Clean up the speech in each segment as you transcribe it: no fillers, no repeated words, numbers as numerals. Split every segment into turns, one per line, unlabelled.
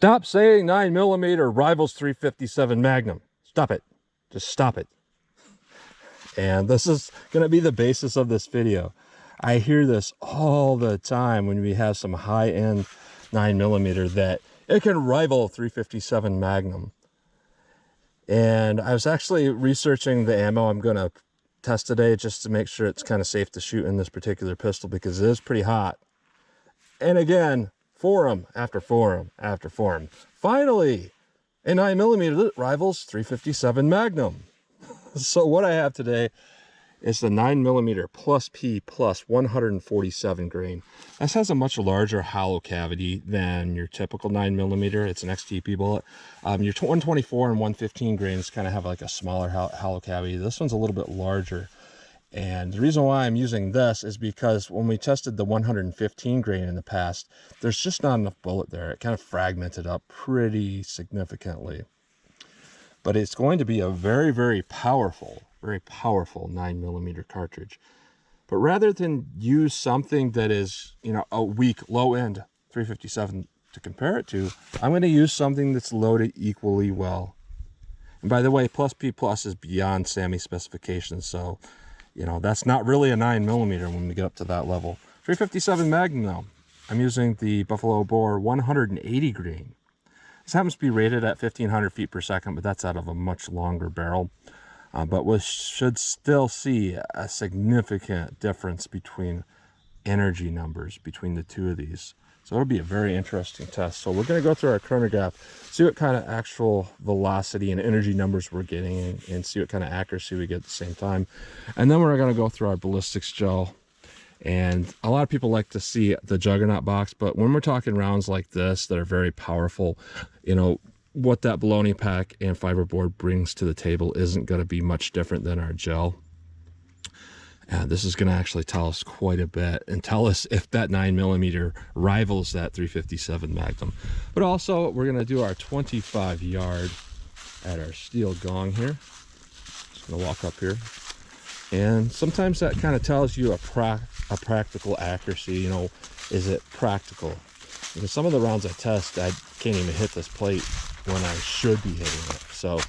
Stop saying 9mm rivals 357 Magnum. Stop it. Just stop it. And this is going to be the basis of this video. I hear this all the time when we have some high-end 9mm that it can rival 357 Magnum. And I was actually researching the ammo I'm going to test today just to make sure it's kind of safe to shoot in this particular pistol because it is pretty hot. And again, forum after forum after forum. Finally, a 9mm that rivals 357 Magnum. So what I have today is the 9mm plus P plus 147 grain. This has a much larger hollow cavity than your typical 9mm. It's an XTP bullet. Your 124 and 115 grains kind of have like a smaller hollow cavity. This one's a little bit larger. And the reason why I'm using this is because when we tested the 115 grain in the past, there's just not enough bullet there. It kind of fragmented up pretty significantly. But it's going to be a very powerful 9mm cartridge. But rather than use something that is, you know, a weak low-end 357 to compare it to, I'm going to use something that's loaded equally well. And by the way, plus P plus is beyond SAMI specifications, so you know, that's not really a 9mm when we get up to that level. 357 Magnum though, I'm using the Buffalo Bore 180 grain. This happens to be rated at 1500 feet per second, but that's out of a much longer barrel. But we should still see a significant difference between energy numbers between the two of these. So it'll be a very interesting test. So we're going to go through our chronograph, see what kind of actual velocity and energy numbers we're getting, and see what kind of accuracy we get at the same time. And then we're going to go through our ballistics gel. And a lot of people like to see the Juggernaut box, but when we're talking rounds like this that are very powerful, you know, what that baloney pack and fiberboard brings to the table isn't going to be much different than our gel. This is going to actually tell us quite a bit and tell us if that 9mm rivals that 357 Magnum. But also, we're going to do our 25 yard at our steel gong here. Just going to walk up here. And sometimes that kind of tells you a practical accuracy. You know, is it practical? Because some of the rounds I test, I can't even hit this plate when I should be hitting it. So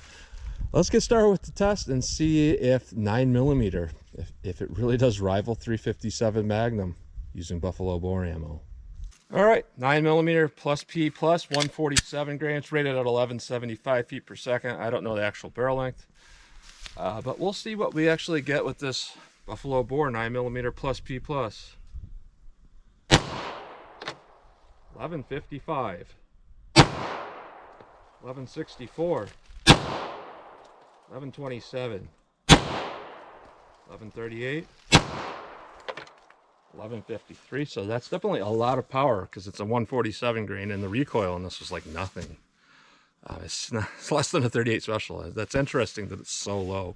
let's get started with the test and see if 9mm, if it really does rival 357 Magnum using Buffalo Bore ammo. All right, 9mm plus P plus 147 grains, rated at 1175 feet per second. I don't know the actual barrel length, but we'll see what we actually get with this Buffalo Bore 9mm plus P plus. 1155, 1164. 1127, 1138, 1153. So that's definitely a lot of power because it's a 147 grain, and the recoil on this was like nothing. It's less than a 38 special. That's interesting that it's so low.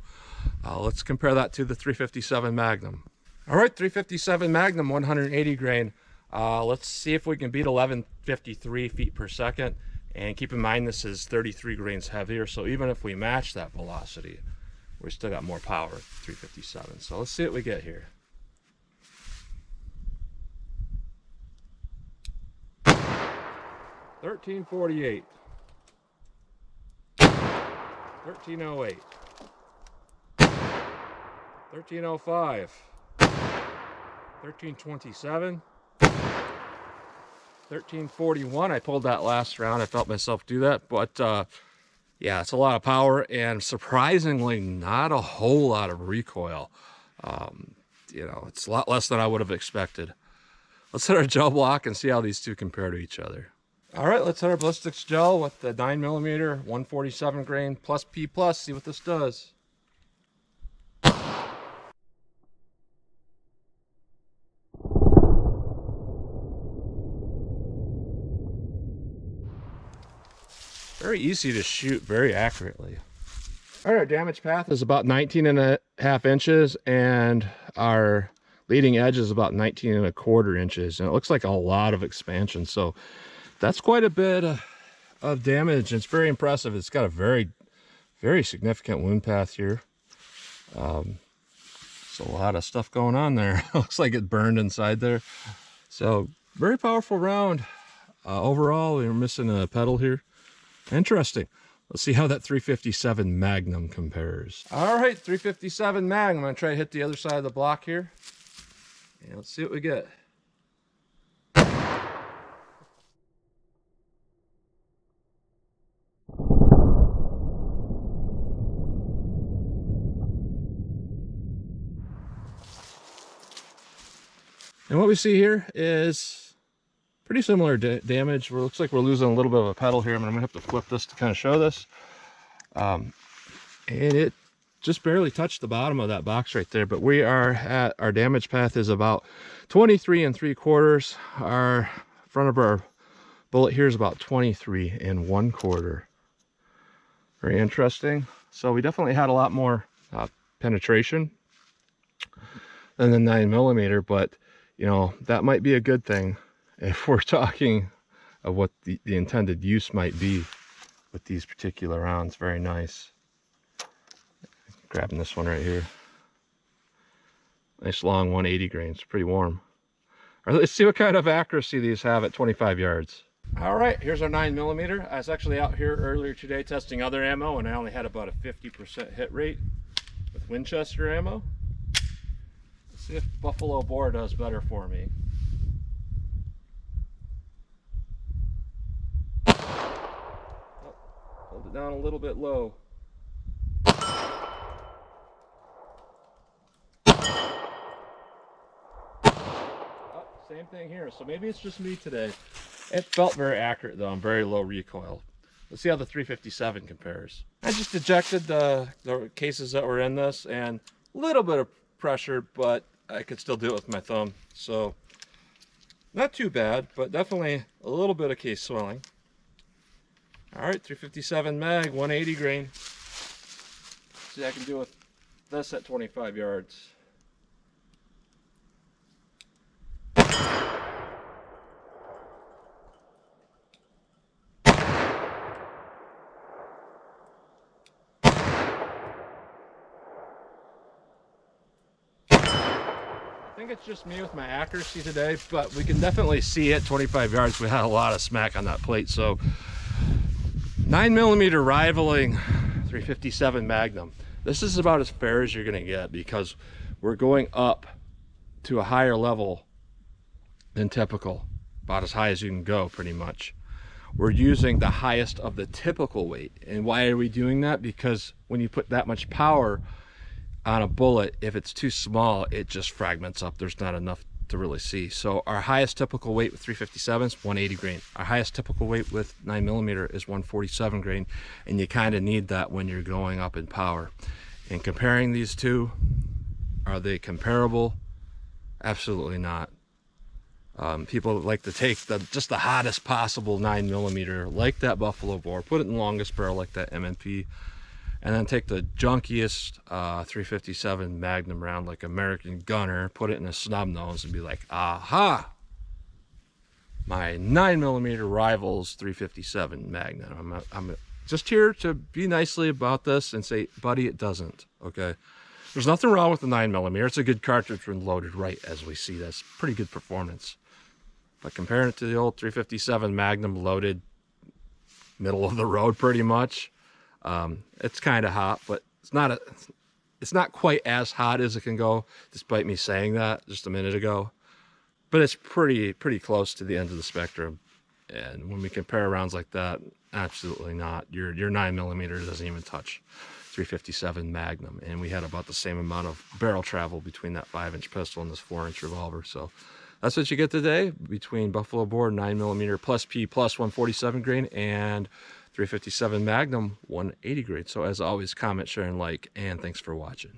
Let's compare that to the 357 Magnum. All right, 357 Magnum 180 grain. Let's see if we can beat 1153 feet per second. And keep in mind, this is 33 grains heavier, so even if we match that velocity, we still got more power at 357. So let's see what we get here. $13.48, $13.08, $13.05, $13.27. 1341. I pulled that last round. I felt myself do that, but yeah, it's a lot of power and surprisingly not a whole lot of recoil. You know, it's a lot less than I would have expected. Let's hit our gel block and see how these two compare to each other. All right, let's hit our ballistics gel with the 9mm 147 grain plus P plus, see what this does. Very easy to shoot very accurately. All right, our damage path is about 19.5 inches, and our leading edge is about 19.25 inches, and it looks like a lot of expansion. So that's quite a bit of damage. It's very impressive. It's got a very significant wound path here. It's a lot of stuff going on there. Looks like it burned inside there. So very powerful round. Overall, we're missing a pedal here. Interesting. Let's see how that 357 Magnum compares. All right, 357 Magnum. I'm gonna try to hit the other side of the block here. And let's see what we get. And what we see here is pretty similar damage. It looks like we're losing a little bit of a pedal here. I'm gonna have to flip this to kind of show this. And it just barely touched the bottom of that box right there, but we are at, our damage path is about 23 3/4. Our front of our bullet here is about 23 1/4. Very interesting. So we definitely had a lot more penetration than the 9mm, but you know, that might be a good thing if we're talking of what the intended use might be with these particular rounds. Very nice. Grabbing this one right here. Nice long 180 grains, pretty warm. All right, let's see what kind of accuracy these have at 25 yards. All right, here's our 9mm. I was actually out here earlier today testing other ammo, and I only had about a 50% hit rate with Winchester ammo. Let's see if Buffalo Bore does better for me. Oh, hold it down a little bit low. Same thing here. So maybe it's just me today. It felt very accurate though. I'm very low recoil. Let's see how the 357 compares. I just ejected the cases that were in this, and a little bit of pressure, but I could still do it with my thumb. So not too bad, but definitely a little bit of case swelling. All right, 357 mag, 180 grain. Let's see what I can do with this at 25 yards. I think it's just me with my accuracy today, but we can definitely see it 25 yards. We had a lot of smack on that plate. So 9mm rivaling 357 Magnum. This is about as fair as you're going to get, because we're going up to a higher level than typical, about as high as you can go pretty much. We're using the highest of the typical weight. And why are we doing that? Because when you put that much power on a bullet, if it's too small, it just fragments up. There's not enough to really see. So our highest typical weight with 357 is 180 grain. Our highest typical weight with 9mm is 147 grain, and you kind of need that when you're going up in power. And comparing these two, are they comparable? Absolutely not. People like to take just the hottest possible 9mm, like that Buffalo Bore, put it in longest barrel like that M&P, and then take the junkiest 357 Magnum round like American Gunner, put it in a snub nose and be like, aha, my 9mm rivals 357 Magnum. I'm just here to be nicely about this and say, buddy, it doesn't, okay? There's nothing wrong with the 9mm. It's a good cartridge when loaded right, as we see. That's pretty good performance. But comparing it to the old 357 Magnum loaded, middle of the road pretty much, it's kind of hot, but it's not quite as hot as it can go, despite me saying that just a minute ago. But it's pretty close to the end of the spectrum. And when we compare rounds like that, absolutely not. Your 9mm doesn't even touch 357 Magnum, and we had about the same amount of barrel travel between that 5-inch pistol and this 4-inch revolver. So that's what you get today between Buffalo Bore 9mm plus P plus 147 grain and 357 Magnum 180 grain. So as always, comment, share, and like, and thanks for watching.